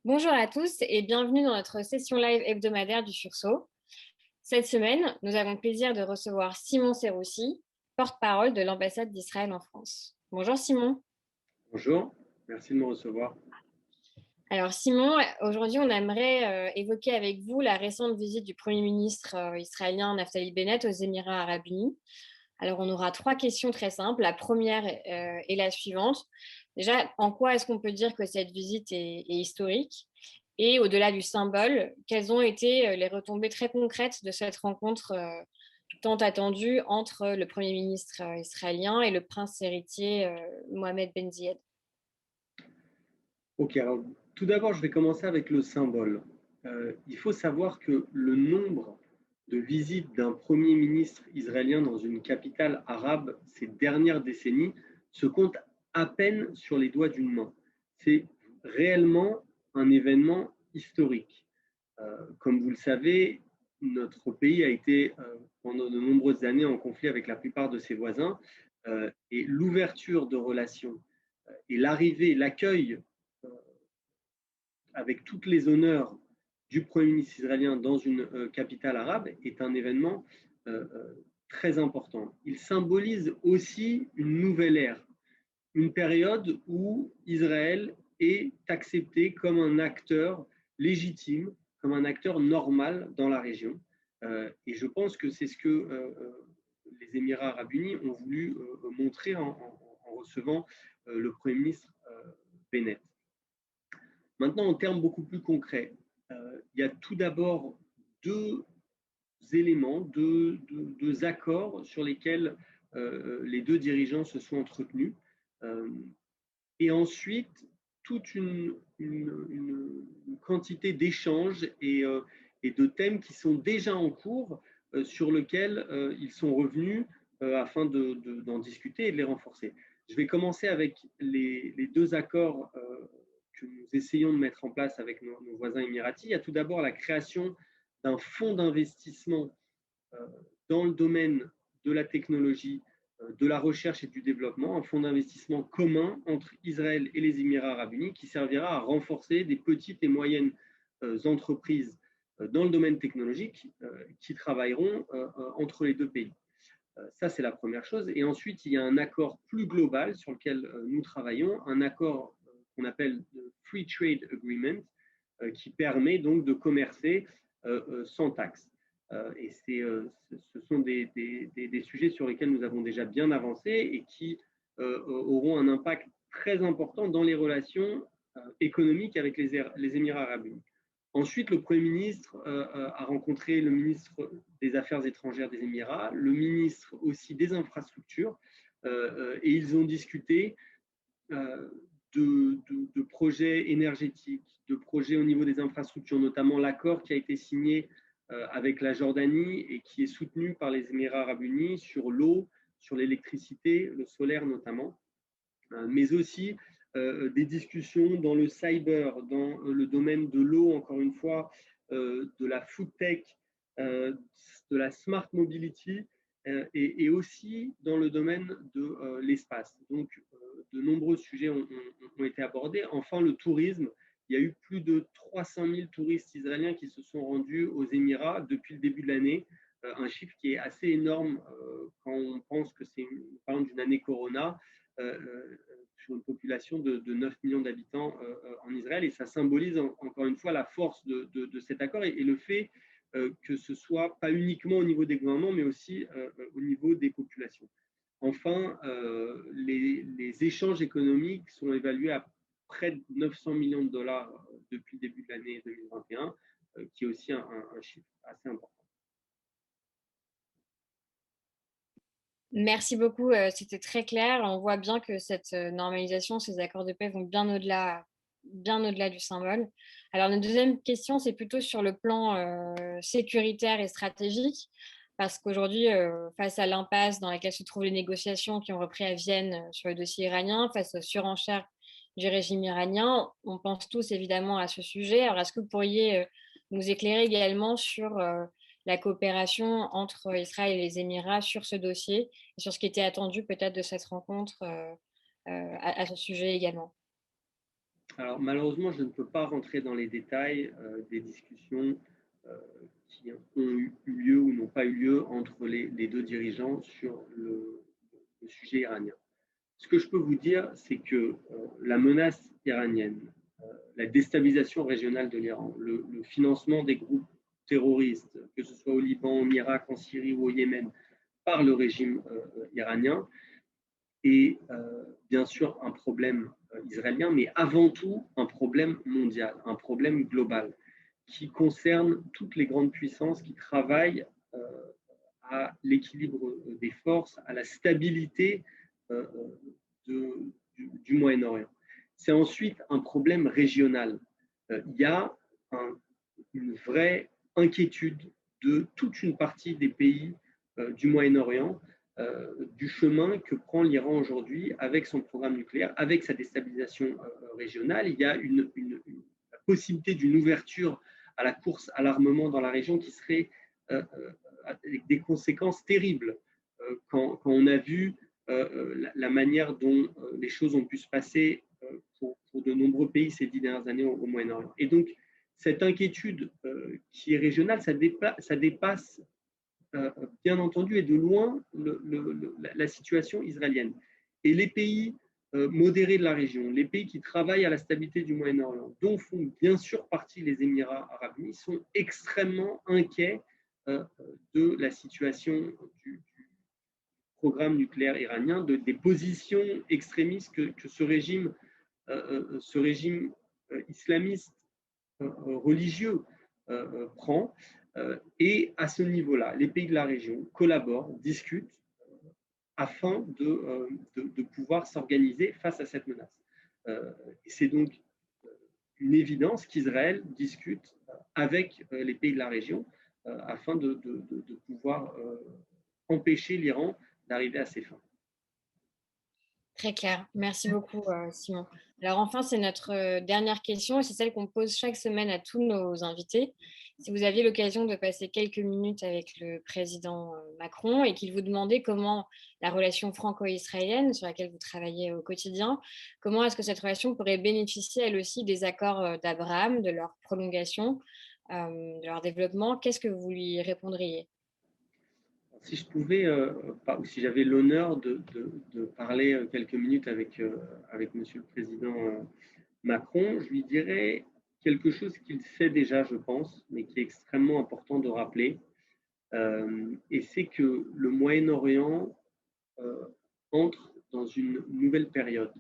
Bonjour à tous et bienvenue dans notre session live hebdomadaire du Sursaut. Cette semaine, nous avons le plaisir de recevoir Simon Serroussi, porte-parole de l'ambassade d'Israël en France. Bonjour Simon. Bonjour, merci de me recevoir. Alors Simon, aujourd'hui on aimerait évoquer avec vous la récente visite du Premier ministre israélien Naftali Bennett aux Émirats arabes unis. Alors on aura trois questions très simples. La première est la suivante. Déjà, en quoi est-ce qu'on peut dire que cette visite est historique? Et au-delà du symbole, quelles ont été les retombées très concrètes de cette rencontre tant attendue entre le Premier ministre israélien et le prince héritier Mohamed Ben Zayed? Ok, alors tout d'abord, je vais commencer avec le symbole. Il faut savoir que le nombre de visites d'un Premier ministre israélien dans une capitale arabe ces dernières décennies se compte à peine sur les doigts d'une main. C'est réellement un événement historique. Comme vous le savez, notre pays a été pendant de nombreuses années en conflit avec la plupart de ses voisins et l'ouverture de relations et l'arrivée, l'accueil avec toutes les honneurs du Premier ministre israélien dans une capitale arabe est un événement très important. Il symbolise aussi une nouvelle ère, une période où Israël est accepté comme un acteur légitime, comme un acteur normal dans la région. Et je pense que c'est ce que les Émirats arabes unis ont voulu montrer en recevant le Premier ministre Bennett. Maintenant, en termes beaucoup plus concrets, il y a tout d'abord deux éléments, deux accords sur lesquels les deux dirigeants se sont entretenus. Euh, et ensuite, toute une quantité d'échanges et de thèmes qui sont déjà en cours, sur lesquels ils sont revenus afin d'en discuter et de les renforcer. Je vais commencer avec les deux accords que nous essayons de mettre en place avec nos voisins émiratis. Il y a tout d'abord la création d'un fonds d'investissement dans le domaine de la technologie, de la recherche et du développement, un fonds d'investissement commun entre Israël et les Émirats arabes unis qui servira à renforcer des petites et moyennes entreprises dans le domaine technologique qui travailleront entre les deux pays. Ça, c'est la première chose. Et ensuite, il y a un accord plus global sur lequel nous travaillons, un accord qu'on appelle le Free Trade Agreement, qui permet donc de commercer sans taxe. Et ce sont des sujets sur lesquels nous avons déjà bien avancé et qui auront un impact très important dans les relations économiques avec les Émirats arabes unis. Ensuite, le Premier ministre a rencontré le ministre des Affaires étrangères des Émirats, le ministre aussi des Infrastructures, et ils ont discuté de projets énergétiques, de projets au niveau des infrastructures, notamment l'accord qui a été signé avec la Jordanie et qui est soutenu par les Émirats arabes unis sur l'eau, sur l'électricité, le solaire notamment, mais aussi des discussions dans le cyber, dans le domaine de l'eau, encore une fois, de la food tech, de la smart mobility, et aussi dans le domaine de l'espace. Donc, de nombreux sujets ont été abordés. Enfin, le tourisme. Il y a eu plus de 300 000 touristes israéliens qui se sont rendus aux Émirats depuis le début de l'année, un chiffre qui est assez énorme quand on pense que c'est par exemple d'une année Corona, sur une population de 9 millions d'habitants en Israël. Et ça symbolise encore une fois la force de cet accord et le fait que ce soit pas uniquement au niveau des gouvernements, mais aussi au niveau des populations. Enfin, les échanges économiques sont évalués à près de 900 millions de dollars depuis le début de l'année 2021, qui est aussi un chiffre assez important. Merci beaucoup, c'était très clair. On voit bien que cette normalisation, ces accords de paix vont bien au-delà du symbole. Alors, notre deuxième question, c'est plutôt sur le plan sécuritaire et stratégique, parce qu'aujourd'hui, face à l'impasse dans laquelle se trouvent les négociations qui ont repris à Vienne sur le dossier iranien, face aux surenchères du régime iranien, on pense tous évidemment à ce sujet. Alors, est-ce que vous pourriez nous éclairer également sur la coopération entre Israël et les Émirats sur ce dossier? Sur ce qui était attendu peut-être de cette rencontre à ce sujet également. Alors malheureusement, je ne peux pas rentrer dans les détails des discussions euh, qui ont eu lieu ou n'ont pas eu lieu entre les deux dirigeants sur le sujet iranien. Ce que je peux vous dire, c'est que la menace iranienne, la déstabilisation régionale de l'Iran, le financement des groupes terroristes, que ce soit au Liban, en Irak, en Syrie ou au Yémen, par le régime iranien, est bien sûr un problème israélien, mais avant tout un problème mondial, un problème global, qui concerne toutes les grandes puissances qui travaillent à l'équilibre des forces, à la stabilité euh, du Moyen-Orient. C'est ensuite un problème régional. Il y a une vraie inquiétude de toute une partie des pays du Moyen-Orient, du chemin que prend l'Iran aujourd'hui avec son programme nucléaire, avec sa déstabilisation régionale. Il y a la possibilité d'une ouverture à la course à l'armement dans la région qui serait avec des conséquences terribles. Quand on a vu la manière dont les choses ont pu se passer pour de nombreux pays ces 10 dernières années au Moyen-Orient. Et donc, cette inquiétude qui est régionale, ça dépasse bien entendu et de loin la situation israélienne. Et les pays modérés de la région, les pays qui travaillent à la stabilité du Moyen-Orient, dont font bien sûr partie les Émirats arabes unis, sont extrêmement inquiets de la situation du programme nucléaire iranien, des positions extrémistes que ce régime islamiste religieux prend. Et à ce niveau-là, les pays de la région collaborent, discutent afin de pouvoir s'organiser face à cette menace. Et c'est donc une évidence qu'Israël discute avec les pays de la région afin de pouvoir empêcher l'Iran d'arriver à ses fins. Très clair. Merci beaucoup, Simon. Alors enfin, c'est notre dernière question et c'est celle qu'on pose chaque semaine à tous nos invités. Si vous aviez l'occasion de passer quelques minutes avec le président Macron et qu'il vous demandait comment la relation franco-israélienne sur laquelle vous travaillez au quotidien, comment est-ce que cette relation pourrait bénéficier elle aussi des accords d'Abraham, de leur prolongation, de leur développement, qu'est-ce que vous lui répondriez? Si je pouvais, ou si j'avais l'honneur de parler quelques minutes avec Monsieur le Président Macron, je lui dirais quelque chose qu'il sait déjà, je pense, mais qui est extrêmement important de rappeler. Et c'est que le Moyen-Orient euh, entre dans une nouvelle période.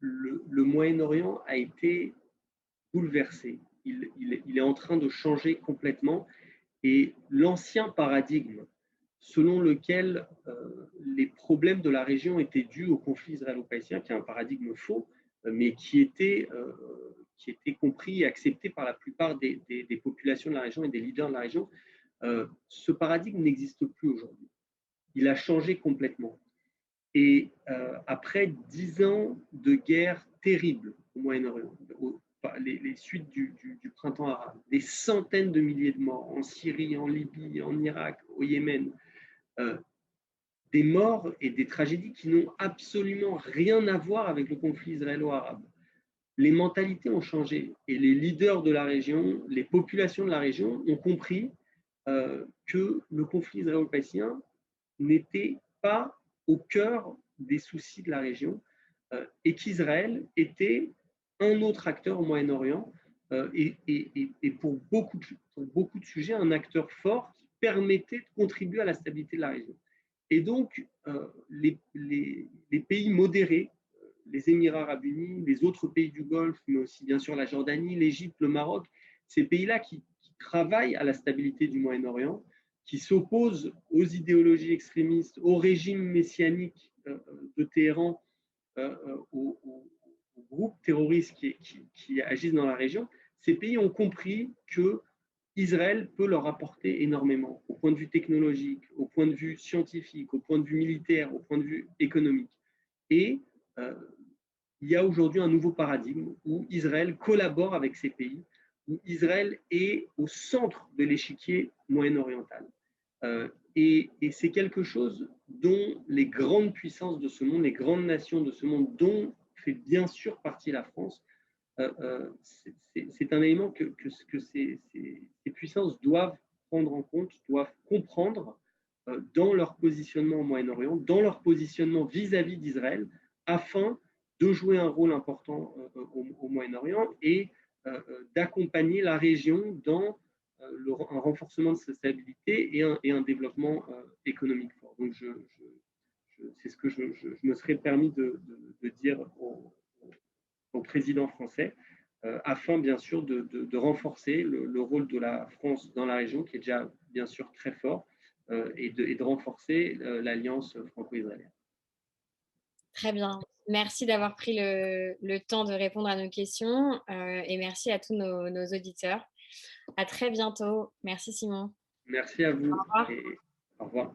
Le Moyen-Orient a été bouleversé. Il est en train de changer complètement. Et l'ancien paradigme selon lequel les problèmes de la région étaient dus au conflit israélo-palestinien, qui est un paradigme faux, mais qui était compris et accepté par la plupart des populations de la région et des leaders de la région, ce paradigme n'existe plus aujourd'hui. Il a changé complètement. Et après 10 ans de guerre terrible au Moyen-Orient, les suites du printemps arabe, des centaines de milliers de morts en Syrie, en Libye, en Irak, au Yémen, des morts et des tragédies qui n'ont absolument rien à voir avec le conflit israélo-arabe. Les mentalités ont changé et les leaders de la région, les populations de la région ont compris que le conflit israélo-palestinien n'était pas au cœur des soucis de la région et qu'Israël était un autre acteur au Moyen-Orient et pour beaucoup de sujets, un acteur fort qui permettait de contribuer à la stabilité de la région. Et donc, les pays modérés, les Émirats arabes unis, les autres pays du Golfe, mais aussi bien sûr la Jordanie, l'Égypte, le Maroc, ces pays-là qui travaillent à la stabilité du Moyen-Orient, qui s'opposent aux idéologies extrémistes, au régime messianique de Téhéran, aux groupes terroristes qui agissent dans la région, ces pays ont compris que Israël peut leur apporter énormément au point de vue technologique, au point de vue scientifique, au point de vue militaire, au point de vue économique. Et il y a aujourd'hui un nouveau paradigme où Israël collabore avec ces pays, où Israël est au centre de l'échiquier moyen-oriental. Et c'est quelque chose dont les grandes puissances de ce monde, les grandes nations de ce monde, dont fait bien sûr partie la France. C'est un élément que ces puissances doivent prendre en compte, doivent comprendre dans leur positionnement au Moyen-Orient, dans leur positionnement vis-à-vis d'Israël, afin de jouer un rôle important au Moyen-Orient et d'accompagner la région dans un renforcement de sa stabilité et un développement économique fort. Donc, c'est ce que je me serais permis de dire au président français, afin bien sûr de renforcer le rôle de la France dans la région, qui est déjà bien sûr très fort, et de renforcer l'alliance franco-israélienne. Très bien. Merci d'avoir pris le temps de répondre à nos questions et merci à tous nos auditeurs. À très bientôt. Merci Simon. Merci à Au vous revoir. et au revoir.